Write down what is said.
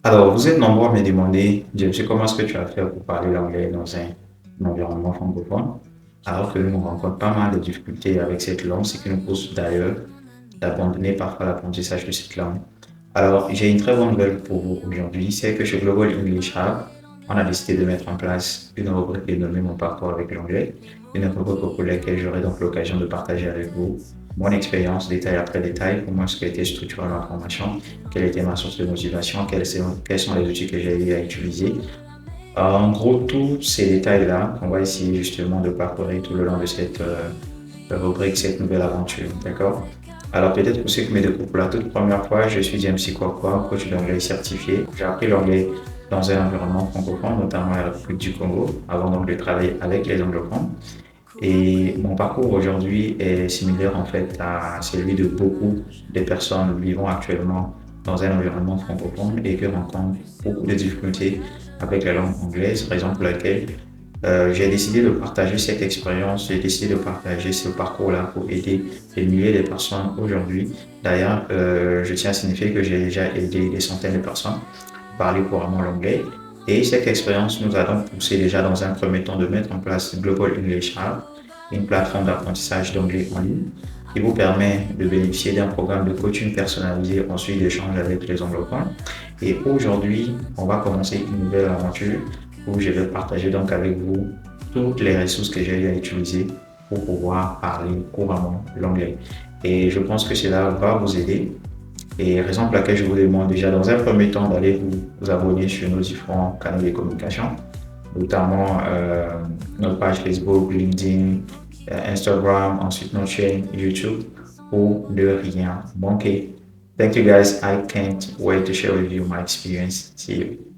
Alors, vous êtes nombreux à me demander, James, comment est-ce que tu as fait pour parler l'anglais dans un environnement francophone, alors que nous rencontrons pas mal de difficultés avec cette langue, ce qui nous pousse d'ailleurs d'abandonner parfois l'apprentissage de cette langue. Alors, j'ai une très bonne nouvelle pour vous aujourd'hui, c'est que chez Global English Hub, on a décidé de mettre en place une rubrique dénommée Mon parcours avec l'anglais, une rubrique pour laquelle j'aurai donc l'occasion de partager avec vous mon expérience détail après détail, comment est-ce qu'a été structurée ma formation, quelle était ma source de motivation, quels sont les outils que j'ai eu à utiliser. En gros, tous ces détails-là, on va essayer justement de parcourir tout le long de cette rubrique, cette nouvelle aventure, d'accord? Alors peut-être pour ceux qui me découvrent pour la toute première fois, je suis James Sikwakwa, coach d'anglais certifié. J'ai appris l'anglais dans un environnement francophone, notamment la République du Congo, avant donc de travailler avec les anglophones. Et mon parcours aujourd'hui est similaire en fait à celui de beaucoup de personnes vivant actuellement dans un environnement francophone et qui rencontrent beaucoup de difficultés avec la langue anglaise, raison pour laquelle j'ai décidé de partager cette expérience, j'ai décidé de partager ce parcours-là pour aider des milliers de personnes aujourd'hui. D'ailleurs, je tiens à signifier que j'ai déjà aidé des centaines de personnes à parler couramment l'anglais. Et cette expérience nous a donc poussé déjà dans un premier temps de mettre en place Global English Hub, une plateforme d'apprentissage d'anglais en ligne qui vous permet de bénéficier d'un programme de coaching personnalisé ensuite d'échanges avec les anglophones. Et aujourd'hui, on va commencer une nouvelle aventure où je vais partager donc avec vous toutes les ressources que j'ai eu à utiliser pour pouvoir parler couramment l'anglais. Et je pense que cela va vous aider. Et raison pour laquelle je vous demande déjà dans un premier temps d'aller vous abonner sur nos différents canaux de communication, notamment notre page Facebook, LinkedIn, Instagram, ensuite notre chaîne YouTube pour ne rien manquer. Thank you guys. I can't wait to share with you my experience. See you.